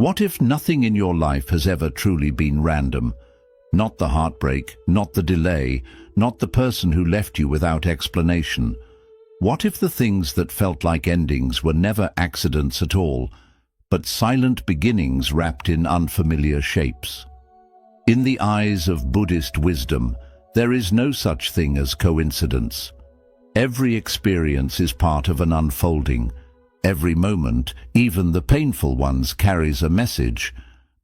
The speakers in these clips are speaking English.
What if nothing in your life has ever truly been random? Not the heartbreak, not the delay, not the person who left you without explanation. What if the things that felt like endings were never accidents at all, but silent beginnings wrapped in unfamiliar shapes? In the eyes of Buddhist wisdom, there is no such thing as coincidence. Every experience is part of an unfolding. Every moment, even the painful ones, carries a message,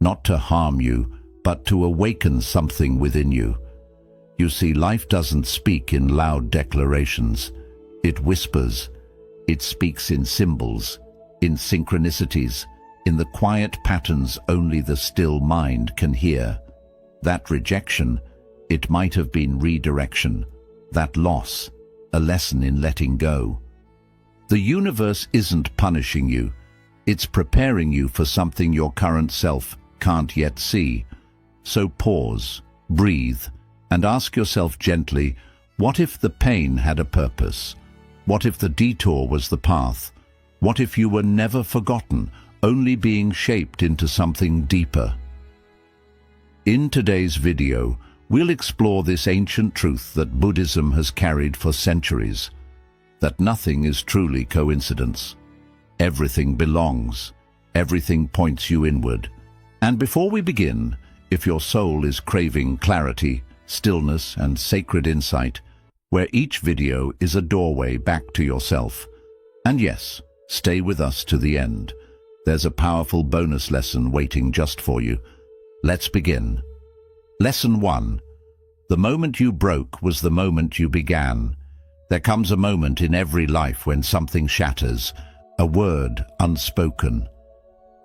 not to harm you, but to awaken something within you. You see, life doesn't speak in loud declarations. It whispers. It speaks in symbols, in synchronicities, in the quiet patterns only the still mind can hear. That rejection, it might have been redirection. That loss, a lesson in letting go. The universe isn't punishing you. It's preparing you for something your current self can't yet see. So pause, breathe, and ask yourself gently, what if the pain had a purpose? What if the detour was the path? What if you were never forgotten, only being shaped into something deeper? In today's video, we'll explore this ancient truth that Buddhism has carried for centuries, that nothing is truly coincidence. Everything belongs. Everything points you inward. And before we begin, if your soul is craving clarity, stillness, and sacred insight, where each video is a doorway back to yourself. And yes, stay with us to the end. There's a powerful bonus lesson waiting just for you. Let's begin. Lesson 1. The moment you broke was the moment you began. There comes a moment in every life when something shatters, a word unspoken,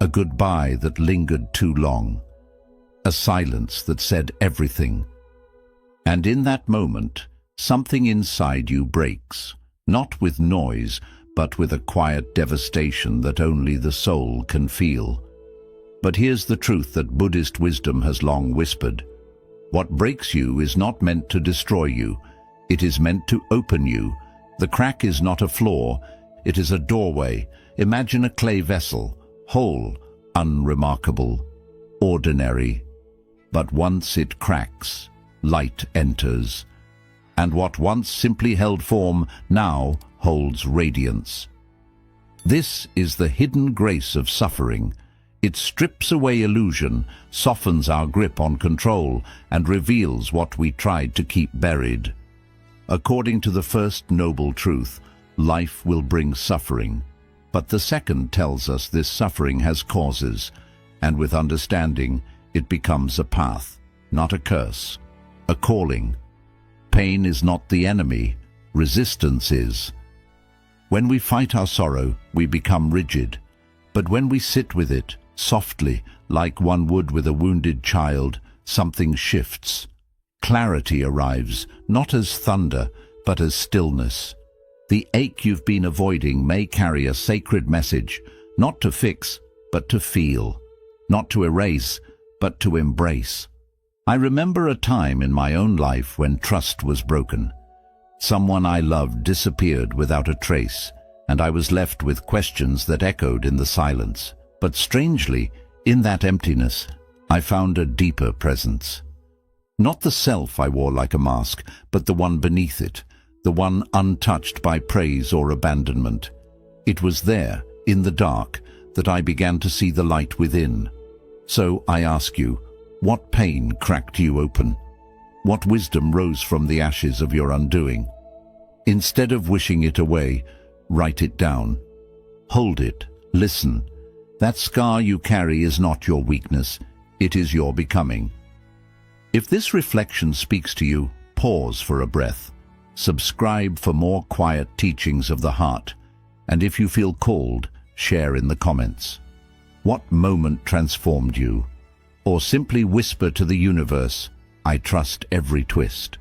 a goodbye that lingered too long, a silence that said everything. And in that moment, something inside you breaks, not with noise, but with a quiet devastation that only the soul can feel. But here's the truth that Buddhist wisdom has long whispered. What breaks you is not meant to destroy you. It is meant to open you. The crack is not a flaw. It is a doorway. Imagine a clay vessel, whole, unremarkable, ordinary. But once it cracks, light enters. And what once simply held form now holds radiance. This is the hidden grace of suffering. It strips away illusion, softens our grip on control, and reveals what we tried to keep buried. According to the first noble truth, life will bring suffering. But the second tells us this suffering has causes, and with understanding, it becomes a path, not a curse, a calling. Pain is not the enemy, resistance is. When we fight our sorrow, we become rigid. But when we sit with it, softly, like one would with a wounded child, something shifts. Clarity arrives, not as thunder, but as stillness. The ache you've been avoiding may carry a sacred message, not to fix, but to feel. Not to erase, but to embrace. I remember a time in my own life when trust was broken. Someone I loved disappeared without a trace, and I was left with questions that echoed in the silence. But strangely, in that emptiness, I found a deeper presence. Not the self I wore like a mask, but the one beneath it, the one untouched by praise or abandonment. It was there, in the dark, that I began to see the light within. So I ask you, what pain cracked you open? What wisdom rose from the ashes of your undoing? Instead of wishing it away, write it down. Hold it, listen. That scar you carry is not your weakness, it is your becoming. If this reflection speaks to you, pause for a breath. Subscribe for more quiet teachings of the heart. And if you feel called, share in the comments. What moment transformed you? Or simply whisper to the universe, I trust every twist.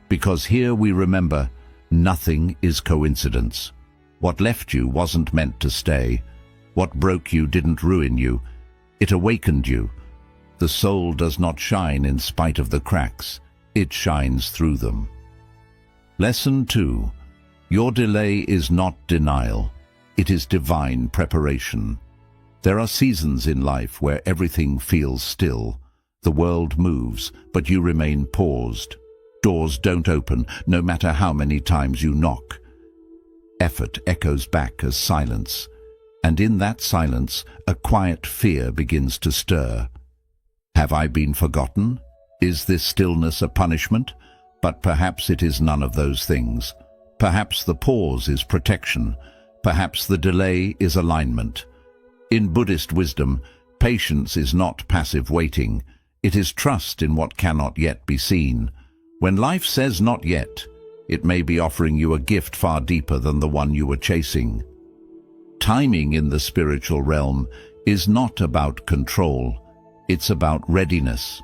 Because here we remember, nothing is coincidence. What left you wasn't meant to stay. What broke you didn't ruin you. It awakened you. The soul does not shine in spite of the cracks. It shines through them. Lesson 2. Your delay is not denial. It is divine preparation. There are seasons in life where everything feels still. The world moves, but you remain paused. Doors don't open, no matter how many times you knock. Effort echoes back as silence, and in that silence, a quiet fear begins to stir. Have I been forgotten? Is this stillness a punishment? But perhaps it is none of those things. Perhaps the pause is protection. Perhaps the delay is alignment. In Buddhist wisdom, patience is not passive waiting. It is trust in what cannot yet be seen. When life says not yet, it may be offering you a gift far deeper than the one you were chasing. Timing in the spiritual realm is not about control. It's about readiness.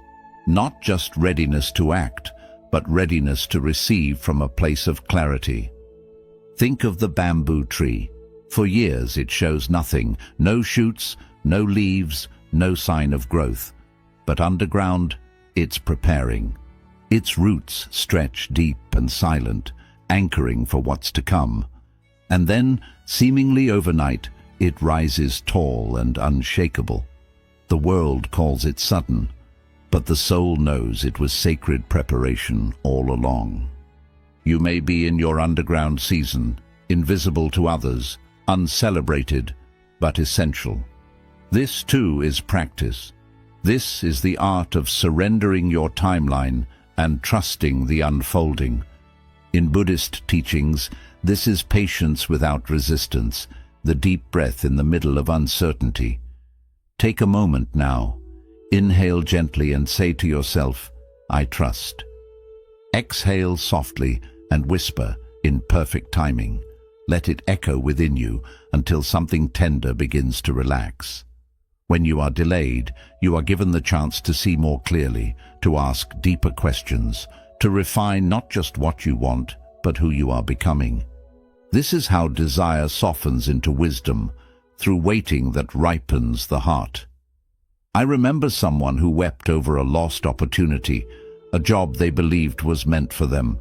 Not just readiness to act, but readiness to receive from a place of clarity. Think of the bamboo tree. For years it shows nothing, no shoots, no leaves, no sign of growth. But underground, it's preparing. Its roots stretch deep and silent, anchoring for what's to come. And then, seemingly overnight, it rises tall and unshakable. The world calls it sudden, but the soul knows it was sacred preparation all along. You may be in your underground season, invisible to others, uncelebrated, but essential. This too is practice. This is the art of surrendering your timeline and trusting the unfolding. In Buddhist teachings, this is patience without resistance, the deep breath in the middle of uncertainty. Take a moment now. Inhale gently and say to yourself, I trust. Exhale softly and whisper in perfect timing. Let it echo within you until something tender begins to relax. When you are delayed, you are given the chance to see more clearly, to ask deeper questions, to refine not just what you want, but who you are becoming. This is how desire softens into wisdom, through waiting that ripens the heart. I remember someone who wept over a lost opportunity, a job they believed was meant for them.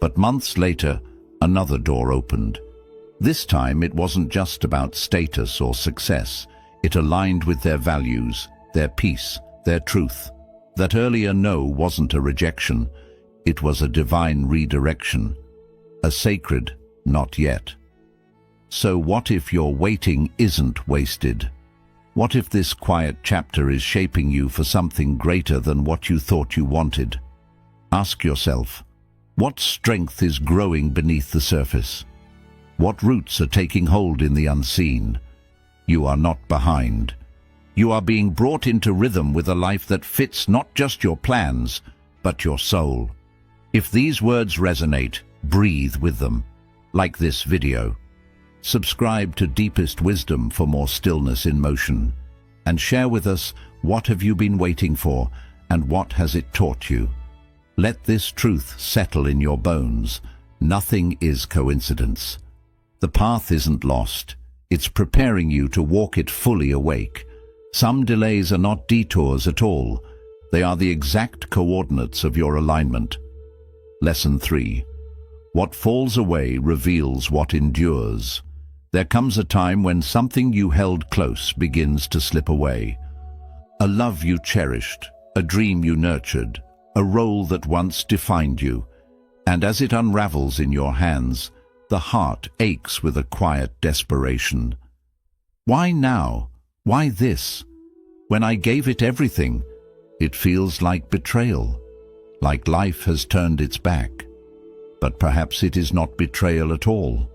But months later, another door opened. This time it wasn't just about status or success. It aligned with their values, their peace, their truth. That earlier no wasn't a rejection. It was a divine redirection. A sacred not yet. So what if your waiting isn't wasted? What if this quiet chapter is shaping you for something greater than what you thought you wanted? Ask yourself, what strength is growing beneath the surface? What roots are taking hold in the unseen? You are not behind. You are being brought into rhythm with a life that fits not just your plans, but your soul. If these words resonate, breathe with them, like this video. Subscribe to Deepest Wisdom for more stillness in motion, and share with us what have you been waiting for and what has it taught you. Let this truth settle in your bones. Nothing is coincidence. The path isn't lost. It's preparing you to walk it fully awake. Some delays are not detours at all. They are the exact coordinates of your alignment. Lesson 3. What falls away reveals what endures. There comes a time when something you held close begins to slip away. A love you cherished, a dream you nurtured, a role that once defined you. And as it unravels in your hands, the heart aches with a quiet desperation. Why now? Why this? When I gave it everything, it feels like betrayal, like life has turned its back. But perhaps it is not betrayal at all.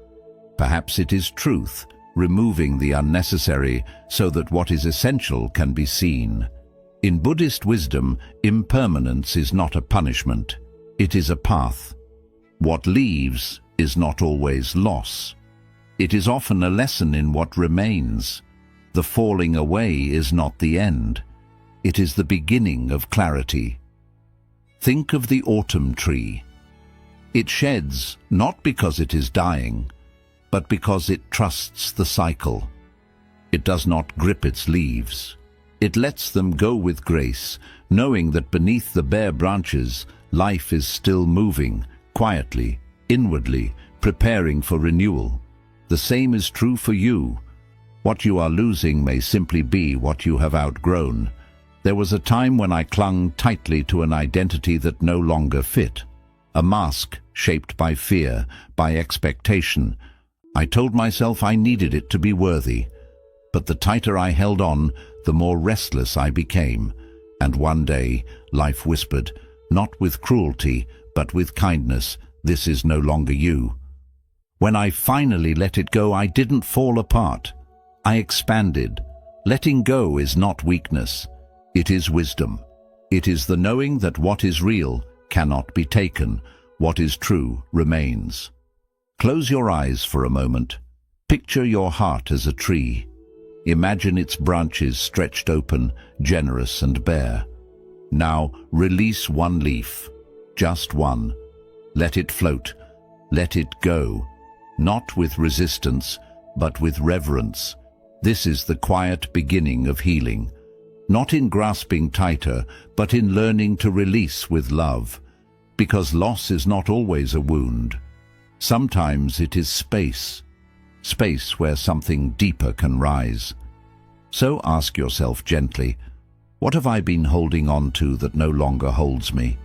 Perhaps it is truth, removing the unnecessary so that what is essential can be seen. In Buddhist wisdom, impermanence is not a punishment. It is a path. What leaves is not always loss. It is often a lesson in what remains. The falling away is not the end. It is the beginning of clarity. Think of the autumn tree. It sheds not because it is dying, but because it trusts the cycle. It does not grip its leaves. It lets them go with grace, knowing that beneath the bare branches, life is still moving, quietly, inwardly, preparing for renewal. The same is true for you. What you are losing may simply be what you have outgrown. There was a time when I clung tightly to an identity that no longer fit. A mask shaped by fear, by expectation. I told myself I needed it to be worthy. But the tighter I held on, the more restless I became. And one day, life whispered, not with cruelty, but with kindness, "This is no longer you." When I finally let it go, I didn't fall apart. I expanded. Letting go is not weakness. It is wisdom. It is the knowing that what is real cannot be taken. What is true remains. Close your eyes for a moment. Picture your heart as a tree. Imagine its branches stretched open, generous and bare. Now release one leaf, just one. Let it float. Let it go. Not with resistance, but with reverence. This is the quiet beginning of healing. Not in grasping tighter, but in learning to release with love. Because loss is not always a wound. Sometimes it is space. Space where something deeper can rise. So ask yourself gently, what have I been holding on to that no longer holds me?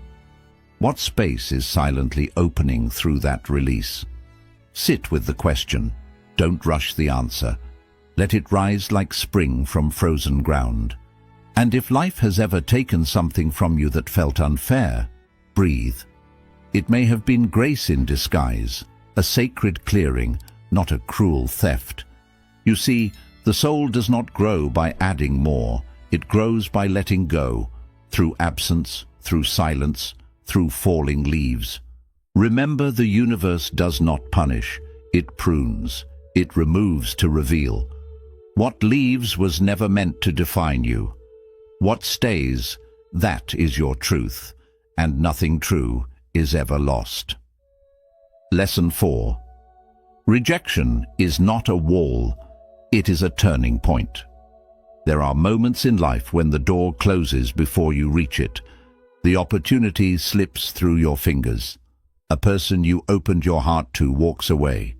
What space is silently opening through that release? Sit with the question. Don't rush the answer. Let it rise like spring from frozen ground. And if life has ever taken something from you that felt unfair, breathe. It may have been grace in disguise, a sacred clearing, not a cruel theft. You see, the soul does not grow by adding more. It grows by letting go, through absence, through silence, through falling leaves. Remember, the universe does not punish. It prunes. It removes to reveal. What leaves was never meant to define you. What stays, that is your truth, and nothing true is ever lost. Lesson 4. Rejection is not a wall, it is a turning point. There are moments in life when the door closes before you reach it. The opportunity slips through your fingers. A person you opened your heart to walks away,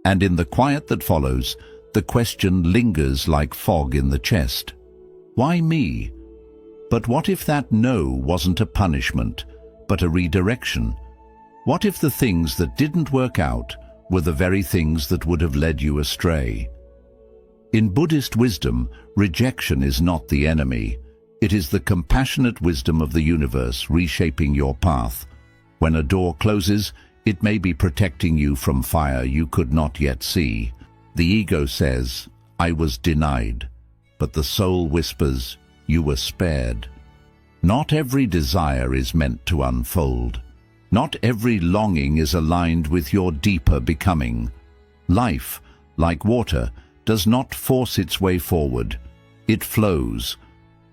and in the quiet that follows, the question lingers like fog in the chest. Why me? But what if that no wasn't a punishment, but a redirection? What if the things that didn't work out were the very things that would have led you astray? In Buddhist wisdom, rejection is not the enemy. It is the compassionate wisdom of the universe reshaping your path. When a door closes, it may be protecting you from fire you could not yet see. The ego says, "I was denied," but the soul whispers, "You were spared." Not every desire is meant to unfold. Not every longing is aligned with your deeper becoming. Life, like water, does not force its way forward. It flows.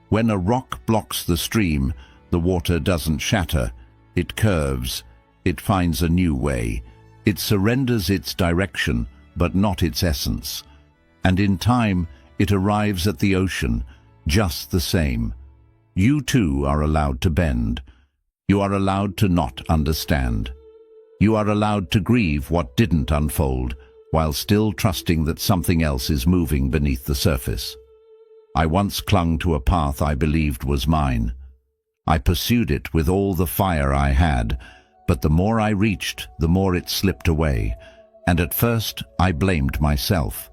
When a rock blocks the stream, the water doesn't shatter. It curves. It finds a new way. It surrenders its direction, but not its essence. And in time, it arrives at the ocean, just the same. You too are allowed to bend. You are allowed to not understand. You are allowed to grieve what didn't unfold, while still trusting that something else is moving beneath the surface. I once clung to a path I believed was mine. I pursued it with all the fire I had, but the more I reached, the more it slipped away, and at first I blamed myself.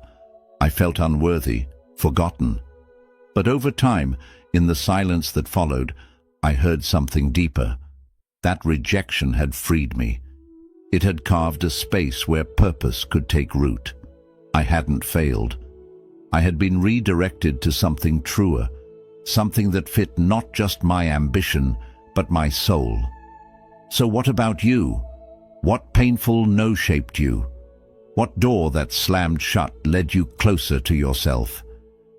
I felt unworthy, forgotten. But over time, in the silence that followed, I heard something deeper. That rejection had freed me. It had carved a space where purpose could take root. I hadn't failed. I had been redirected to something truer, something that fit not just my ambition, but my soul. So what about you? What painful no shaped you? What door that slammed shut led you closer to yourself?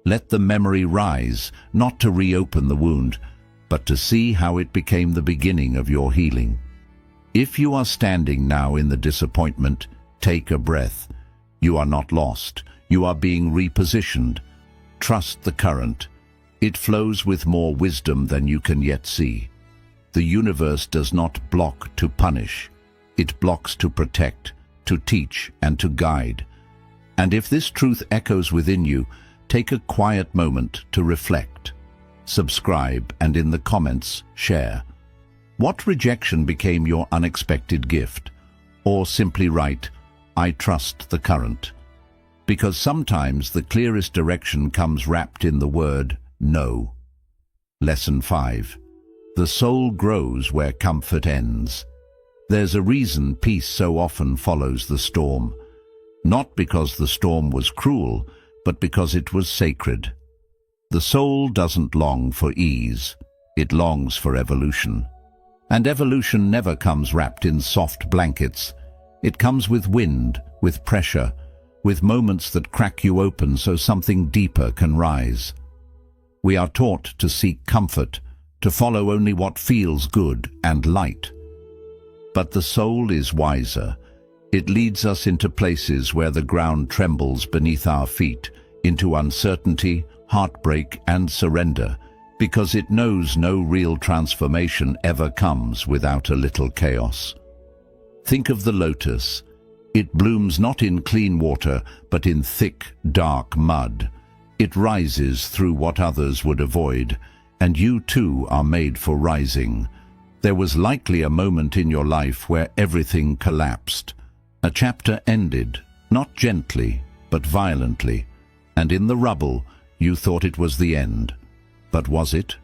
Let the memory rise, not to reopen the wound, but to see how it became the beginning of your healing. If you are standing now in the disappointment, take a breath. You are not lost. You are being repositioned. Trust the current. It flows with more wisdom than you can yet see. The universe does not block to punish. It blocks to protect, to teach, and to guide. And if this truth echoes within you, take a quiet moment to reflect. Subscribe and in the comments, share. What rejection became your unexpected gift? Or simply write, I trust the current. Because sometimes the clearest direction comes wrapped in the word no. Lesson 5. The soul grows where comfort ends. There's a reason peace so often follows the storm. Not because the storm was cruel, but because it was sacred. The soul doesn't long for ease, it longs for evolution. And evolution never comes wrapped in soft blankets. It comes with wind, with pressure, with moments that crack you open so something deeper can rise. We are taught to seek comfort, to follow only what feels good and light. But the soul is wiser. It leads us into places where the ground trembles beneath our feet, into uncertainty, heartbreak, and surrender, because it knows no real transformation ever comes without a little chaos. Think of the lotus. It blooms not in clean water, but in thick, dark mud. It rises through what others would avoid, and you too are made for rising. There was likely a moment in your life where everything collapsed. A chapter ended, not gently, but violently, and in the rubble you thought it was the end. But was it?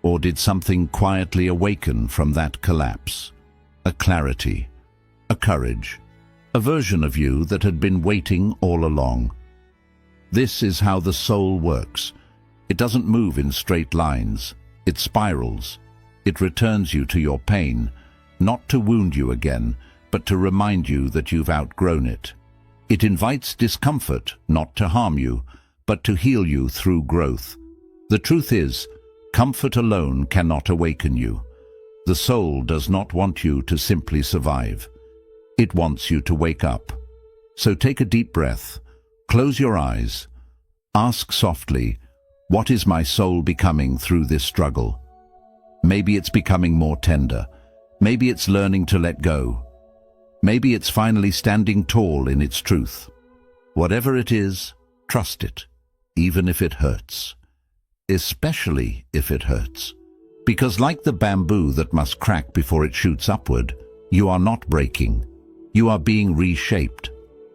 Or did something quietly awaken from that collapse? A clarity, a courage, a version of you that had been waiting all along. This is how the soul works. It doesn't move in straight lines. It spirals. It returns you to your pain, not to wound you again, but to remind you that you've outgrown it. It invites discomfort, not to harm you, but to heal you through growth. The truth is, comfort alone cannot awaken you. The soul does not want you to simply survive. It wants you to wake up. So take a deep breath, close your eyes, ask softly, what is my soul becoming through this struggle? Maybe it's becoming more tender. Maybe it's learning to let go. Maybe it's finally standing tall in its truth. Whatever it is, trust it, even if it hurts. Especially if it hurts. Because like the bamboo that must crack before it shoots upward, you are not breaking. You are being reshaped.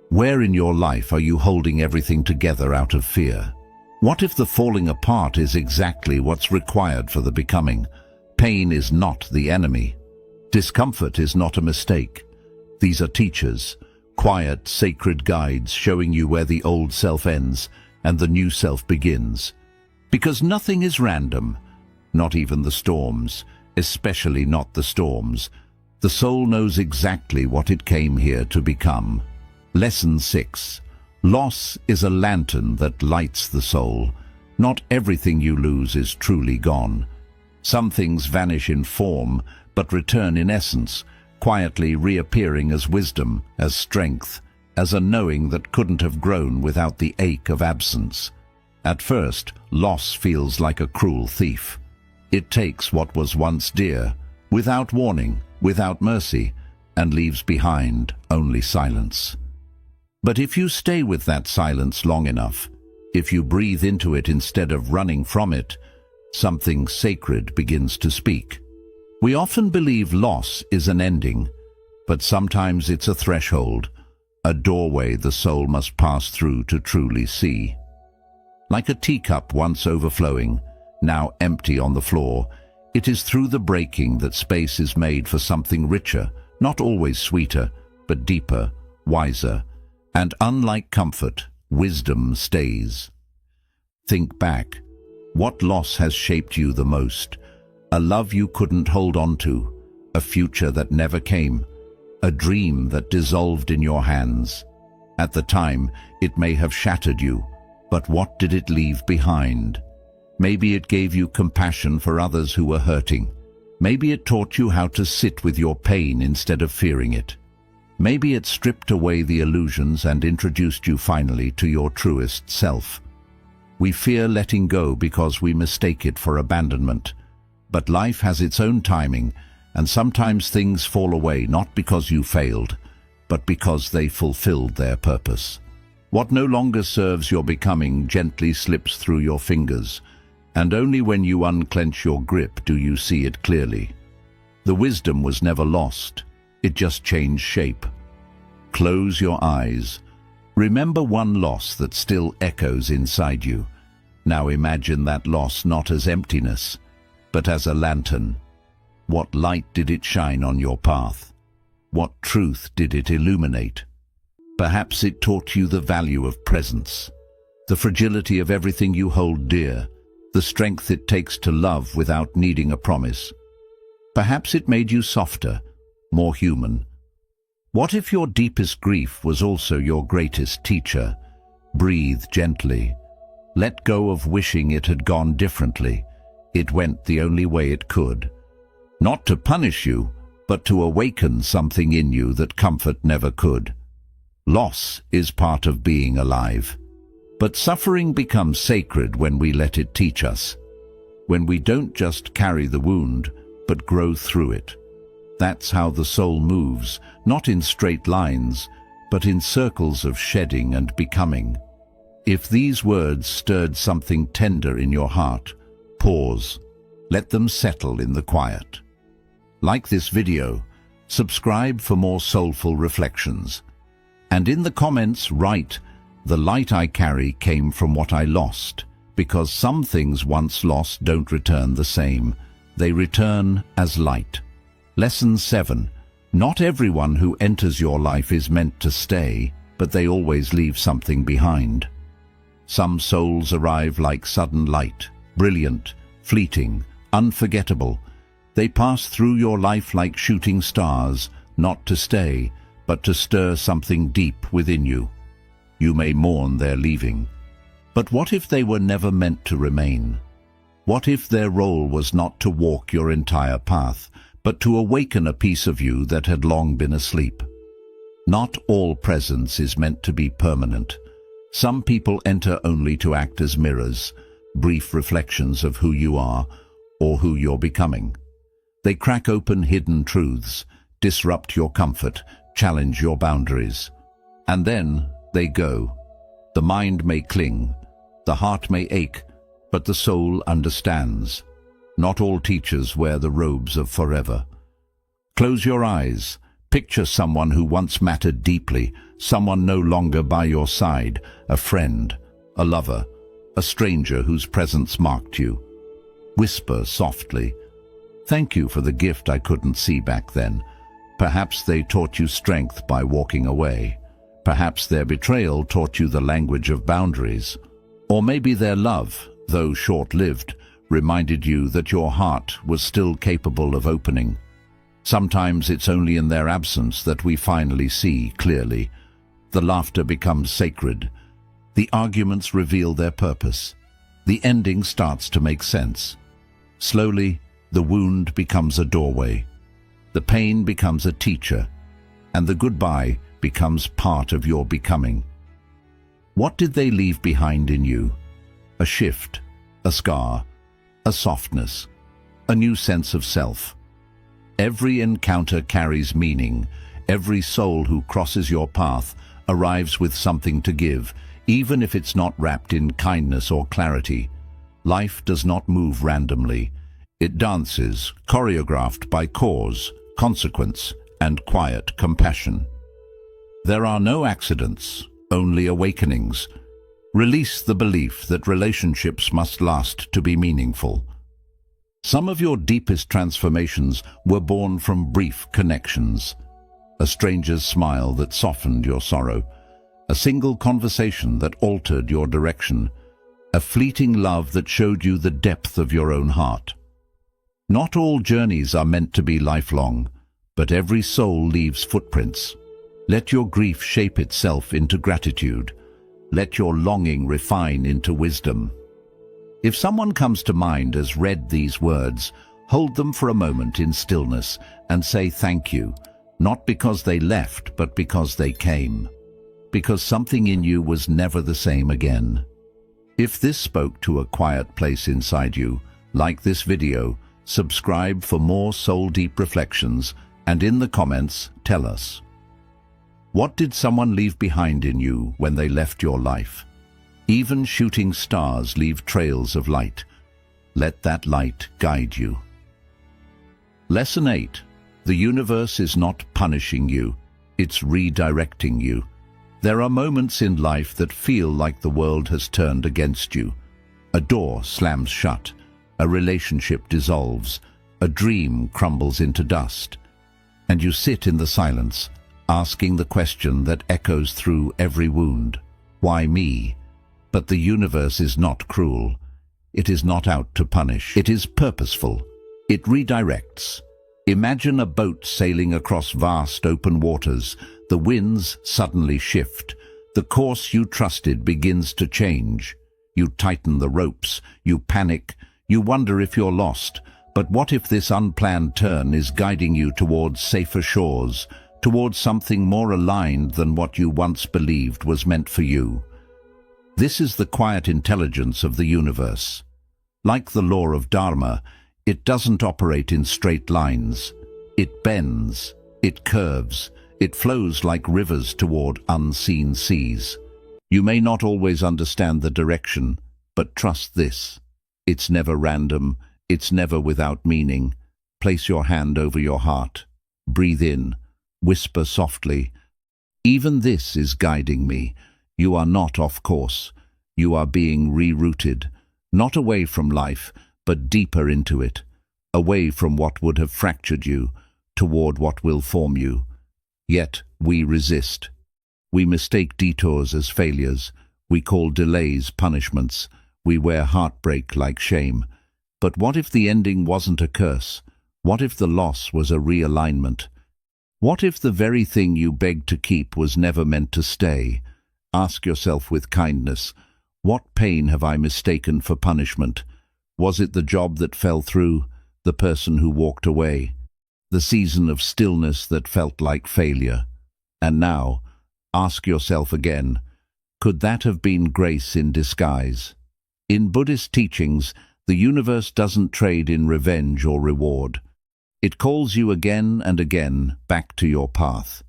Where in your life are you holding everything together out of fear? What if the falling apart is exactly what's required for the becoming? Pain is not the enemy. Discomfort is not a mistake. These are teachers, quiet, sacred guides showing you where the old self ends and the new self begins. Because nothing is random, not even the storms, especially not the storms. The soul knows exactly what it came here to become. Lesson 6. Loss is a lantern that lights the soul. Not everything you lose is truly gone. Some things vanish in form, but return in essence, quietly reappearing as wisdom, as strength, as a knowing that couldn't have grown without the ache of absence. At first, loss feels like a cruel thief. It takes what was once dear, without warning, without mercy, and leaves behind only silence. But if you stay with that silence long enough, if you breathe into it instead of running from it, something sacred begins to speak. We often believe loss is an ending, but sometimes it's a threshold, a doorway the soul must pass through to truly see. Like a teacup once overflowing, now empty on the floor, it is through the breaking that space is made for something richer, not always sweeter, but deeper, wiser. And unlike comfort, wisdom stays. Think back. What loss has shaped you the most? A love you couldn't hold on to, a future that never came, a dream that dissolved in your hands. At the time, it may have shattered you, but what did it leave behind? Maybe it gave you compassion for others who were hurting. Maybe it taught you how to sit with your pain instead of fearing it. Maybe it stripped away the illusions and introduced you finally to your truest self. We fear letting go because we mistake it for abandonment. But life has its own timing, and sometimes things fall away not because you failed, but because they fulfilled their purpose. What no longer serves your becoming gently slips through your fingers, and only when you unclench your grip do you see it clearly. The wisdom was never lost, it just changed shape. Close your eyes. Remember one loss that still echoes inside you. Now imagine that loss not as emptiness, but as a lantern. What light did it shine on your path? What truth did it illuminate? Perhaps it taught you the value of presence, the fragility of everything you hold dear, the strength it takes to love without needing a promise. Perhaps it made you softer, more human. What if your deepest grief was also your greatest teacher? Breathe gently. Let go of wishing it had gone differently. It went the only way it could. Not to punish you, but to awaken something in you that comfort never could. Loss is part of being alive. But suffering becomes sacred when we let it teach us. When we don't just carry the wound, but grow through it. That's how the soul moves, not in straight lines, but in circles of shedding and becoming. If these words stirred something tender in your heart, pause. Let them settle in the quiet. Like this video, subscribe for more soulful reflections. And in the comments write, "The light I carry came from what I lost," because some things once lost don't return the same. They return as light. Lesson 7. Not everyone who enters your life is meant to stay, but they always leave something behind. Some souls arrive like sudden light, brilliant, fleeting, unforgettable. They pass through your life like shooting stars, not to stay, but to stir something deep within you. You may mourn their leaving. But what if they were never meant to remain? What if their role was not to walk your entire path, but to awaken a piece of you that had long been asleep? Not all presence is meant to be permanent. Some people enter only to act as mirrors, brief reflections of who you are or who you're becoming. They crack open hidden truths, disrupt your comfort, challenge your boundaries. And then they go. The mind may cling, the heart may ache, but the soul understands. Not all teachers wear the robes of forever. Close your eyes. Picture someone who once mattered deeply, someone no longer by your side, a friend, a lover, a stranger whose presence marked you. Whisper softly, "Thank you for the gift I couldn't see back then." Perhaps they taught you strength by walking away. Perhaps their betrayal taught you the language of boundaries. Or maybe their love, though short-lived, reminded you that your heart was still capable of opening. Sometimes it's only in their absence that we finally see clearly. The laughter becomes sacred. The arguments reveal their purpose. The ending starts to make sense. Slowly, the wound becomes a doorway. The pain becomes a teacher, and the goodbye becomes part of your becoming. What did they leave behind in you? A shift, a scar, a softness, a new sense of self. Every encounter carries meaning. Every soul who crosses your path arrives with something to give, even if it's not wrapped in kindness or clarity. Life does not move randomly. It dances, choreographed by cause, consequence, and quiet compassion. There are no accidents, only awakenings. Release the belief that relationships must last to be meaningful. Some of your deepest transformations were born from brief connections. A stranger's smile that softened your sorrow, a single conversation that altered your direction, a fleeting love that showed you the depth of your own heart. Not all journeys are meant to be lifelong, but every soul leaves footprints. Let your grief shape itself into gratitude. Let your longing refine into wisdom. If someone comes to mind as read these words, hold them for a moment in stillness and say thank you, not because they left, but because they came. Because something in you was never the same again. If this spoke to a quiet place inside you, like this video, subscribe for more soul-deep reflections, and in the comments, tell us. What did someone leave behind in you when they left your life? Even shooting stars leave trails of light. Let that light guide you. Lesson 8. The universe is not punishing you, it's redirecting you. There are moments in life that feel like the world has turned against you. A door slams shut, a relationship dissolves, a dream crumbles into dust. And you sit in the silence, asking the question that echoes through every wound. Why me? But the universe is not cruel. It is not out to punish. It is purposeful. It redirects. Imagine a boat sailing across vast open waters. The winds suddenly shift. The course you trusted begins to change. You tighten the ropes. You panic. You wonder if you're lost. But what if this unplanned turn is guiding you towards safer shores, towards something more aligned than what you once believed was meant for you? This is the quiet intelligence of the universe. Like the law of Dharma, it doesn't operate in straight lines. It bends, it curves, it flows like rivers toward unseen seas. You may not always understand the direction, but trust this. It's never random, it's never without meaning. Place your hand over your heart. Breathe in, whisper softly. Even this is guiding me. You are not off course. You are being rerouted, not away from life, but deeper into it, away from what would have fractured you, toward what will form you. Yet we resist. We mistake detours as failures. We call delays punishments. We wear heartbreak like shame. But what if the ending wasn't a curse? What if the loss was a realignment? What if the very thing you begged to keep was never meant to stay? Ask yourself with kindness, what pain have I mistaken for punishment? Was it the job that fell through, the person who walked away, the season of stillness that felt like failure? And now, ask yourself again, could that have been grace in disguise? In Buddhist teachings, the universe doesn't trade in revenge or reward. It calls you again and again back to your path.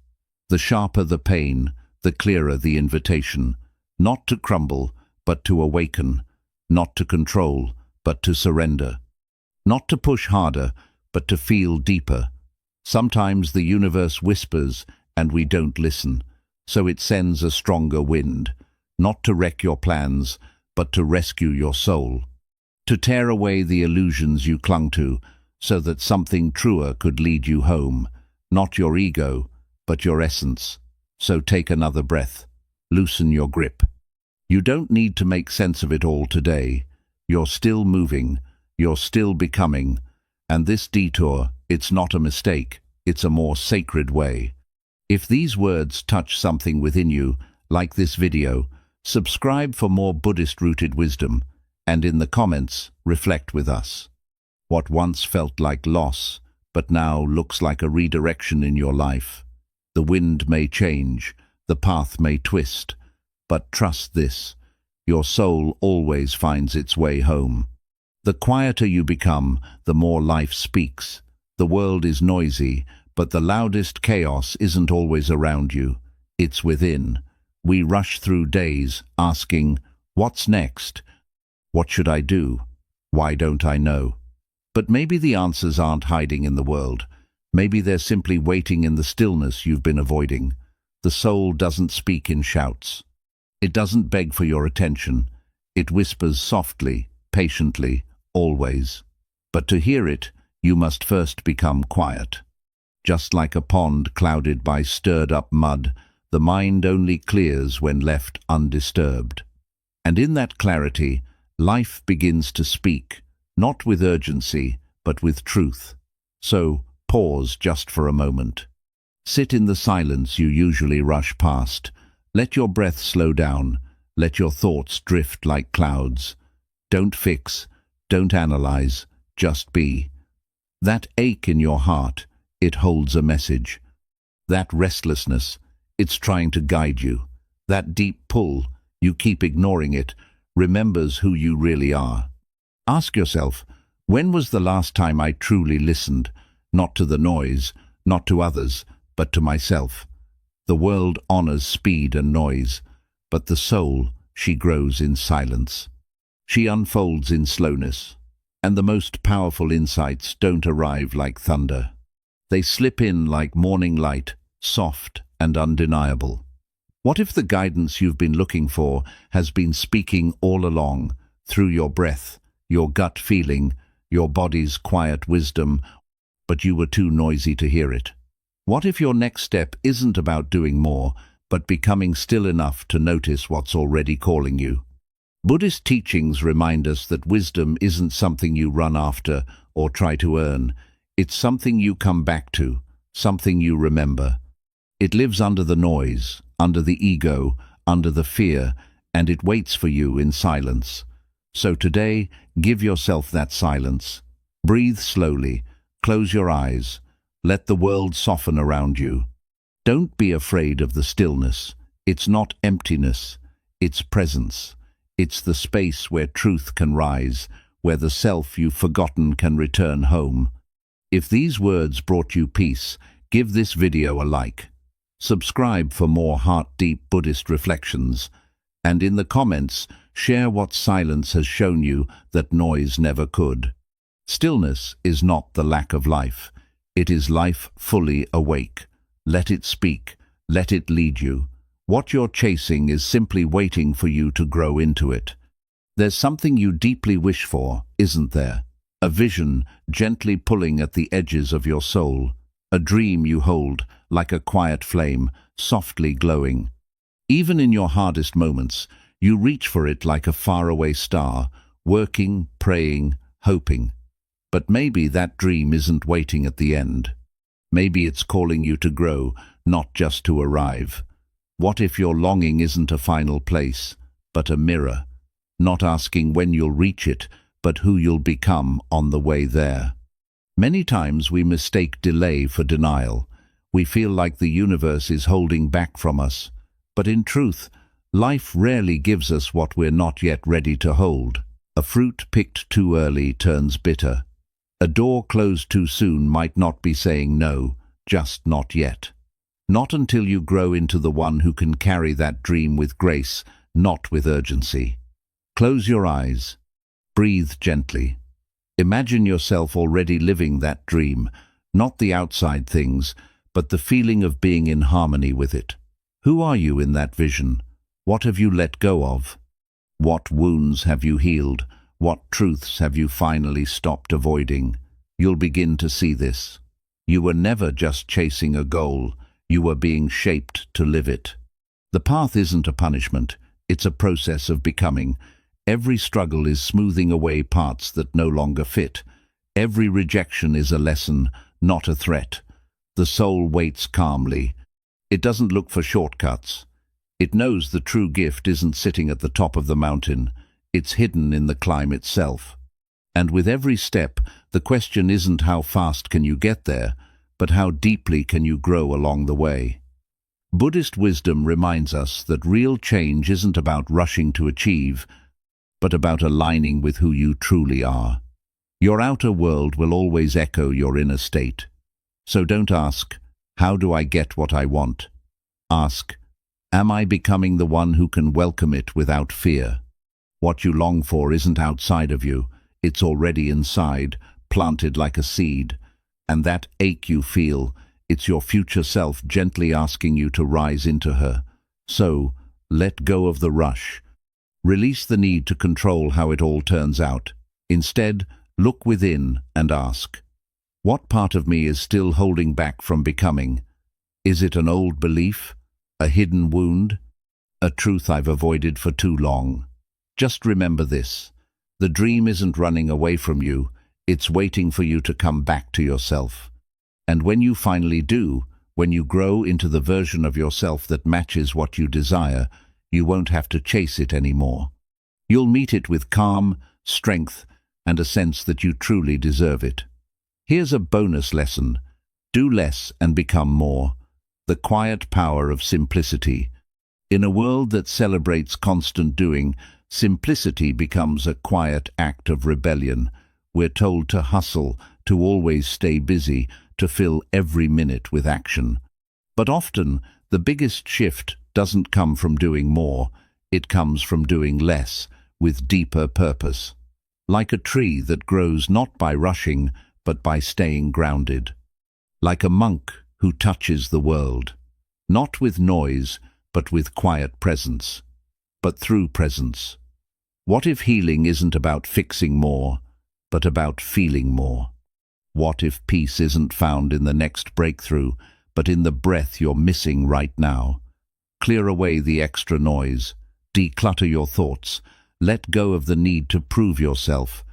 The sharper the pain, the clearer the invitation, not to crumble, but to awaken, not to control, but to surrender, not to push harder, but to feel deeper. Sometimes the universe whispers and we don't listen, so it sends a stronger wind, not to wreck your plans, but to rescue your soul, to tear away the illusions you clung to, so that something truer could lead you home, not your ego, but your essence. So take another breath, loosen your grip. You don't need to make sense of it all today. You're still moving, you're still becoming, and this detour, it's not a mistake, it's a more sacred way. If these words touch something within you, like this video, subscribe for more Buddhist-rooted wisdom, and in the comments, reflect with us. What once felt like loss, but now looks like a redirection in your life. The wind may change, the path may twist, but trust this, your soul always finds its way home. The quieter you become, the more life speaks. The world is noisy, but the loudest chaos isn't always around you, it's within. We rush through days asking, what's next? What should I do? Why don't I know? But maybe the answers aren't hiding in the world. Maybe they're simply waiting in the stillness you've been avoiding. The soul doesn't speak in shouts. It doesn't beg for your attention. It whispers softly, patiently, always. But to hear it, you must first become quiet. Just like a pond clouded by stirred-up mud, the mind only clears when left undisturbed. And in that clarity, life begins to speak, not with urgency, but with truth. So, pause just for a moment. Sit in the silence you usually rush past. Let your breath slow down. Let your thoughts drift like clouds. Don't fix, don't analyze, just be. That ache in your heart, it holds a message. That restlessness, it's trying to guide you. That deep pull, you keep ignoring it, remembers who you really are. Ask yourself, when was the last time I truly listened, not to the noise, not to others, but to myself? The world honors speed and noise, but the soul, she grows in silence. She unfolds in slowness, and the most powerful insights don't arrive like thunder. They slip in like morning light, soft and undeniable. What if the guidance you've been looking for has been speaking all along, through your breath, your gut feeling, your body's quiet wisdom, but you were too noisy to hear it? What if your next step isn't about doing more, but becoming still enough to notice what's already calling you? Buddhist teachings remind us that wisdom isn't something you run after or try to earn. It's something you come back to, something you remember. It lives under the noise, under the ego, under the fear, and it waits for you in silence. So today, give yourself that silence. Breathe slowly, close your eyes, let the world soften around you. Don't be afraid of the stillness. It's not emptiness, it's presence. It's the space where truth can rise, where the self you've forgotten can return home. If these words brought you peace, give this video a like. Subscribe for more heart-deep Buddhist reflections, and in the comments, share what silence has shown you that noise never could. Stillness is not the lack of life. It is life fully awake. Let it speak. Let it lead you. What you're chasing is simply waiting for you to grow into it. There's something you deeply wish for, isn't there? A vision gently pulling at the edges of your soul. A dream you hold, like a quiet flame, softly glowing. Even in your hardest moments, you reach for it like a faraway star, working, praying, hoping. But maybe that dream isn't waiting at the end. Maybe it's calling you to grow, not just to arrive. What if your longing isn't a final place, but a mirror, not asking when you'll reach it, but who you'll become on the way there? Many times we mistake delay for denial. We feel like the universe is holding back from us. But in truth, life rarely gives us what we're not yet ready to hold. A fruit picked too early turns bitter. A door closed too soon might not be saying no, just not yet. Not until you grow into the one who can carry that dream with grace, not with urgency. Close your eyes. Breathe gently. Imagine yourself already living that dream, not the outside things, but the feeling of being in harmony with it. Who are you in that vision? What have you let go of? What wounds have you healed? What truths have you finally stopped avoiding? You'll begin to see this. You were never just chasing a goal. You were being shaped to live it. The path isn't a punishment. It's a process of becoming. Every struggle is smoothing away parts that no longer fit. Every rejection is a lesson, not a threat. The soul waits calmly. It doesn't look for shortcuts. It knows the true gift isn't sitting at the top of the mountain. It's hidden in the climb itself. And with every step, the question isn't how fast can you get there, but how deeply can you grow along the way. Buddhist wisdom reminds us that real change isn't about rushing to achieve, but about aligning with who you truly are. Your outer world will always echo your inner state. So don't ask, how do I get what I want? Ask, am I becoming the one who can welcome it without fear? What you long for isn't outside of you, it's already inside, planted like a seed. And that ache you feel, it's your future self gently asking you to rise into her. So, let go of the rush. Release the need to control how it all turns out. Instead, look within and ask, what part of me is still holding back from becoming? Is it an old belief? A hidden wound? A truth I've avoided for too long? Just remember this. The dream isn't running away from you. It's waiting for you to come back to yourself. And when you finally do, when you grow into the version of yourself that matches what you desire, you won't have to chase it anymore. You'll meet it with calm, strength, and a sense that you truly deserve it. Here's a bonus lesson. Do less and become more. The quiet power of simplicity. In a world that celebrates constant doing, simplicity becomes a quiet act of rebellion. We're told to hustle, to always stay busy, to fill every minute with action. But often, The biggest shift doesn't come from doing more, it comes from doing less, with deeper purpose. Like a tree that grows not by rushing, but by staying grounded. Like a monk who touches the world, not with noise, but with quiet presence, but through presence. What if healing isn't about fixing more, but about feeling more? What if peace isn't found in the next breakthrough, but in the breath you're missing right now? Clear away the extra noise, declutter your thoughts, let go of the need to prove yourself,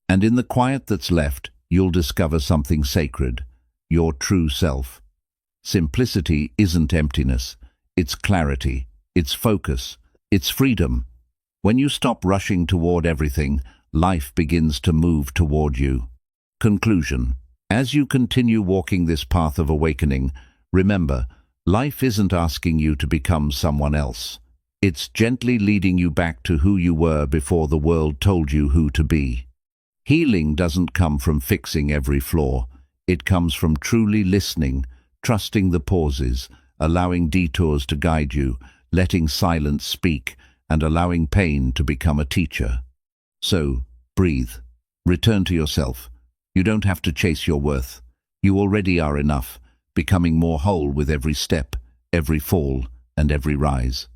and in the quiet that's left, you'll discover something sacred, your true self. Simplicity isn't emptiness, it's clarity, it's focus, it's freedom. When you stop rushing toward everything, life begins to move toward you. Conclusion. As you continue walking this path of awakening, remember, life isn't asking you to become someone else. It's gently leading you back to who you were before the world told you who to be. Healing doesn't come from fixing every flaw. It comes from truly listening, trusting the pauses, allowing detours to guide you, letting silence speak, and allowing pain to become a teacher. So, breathe. Return to yourself. You don't have to chase your worth. You already are enough, becoming more whole with every step, every fall, and every rise.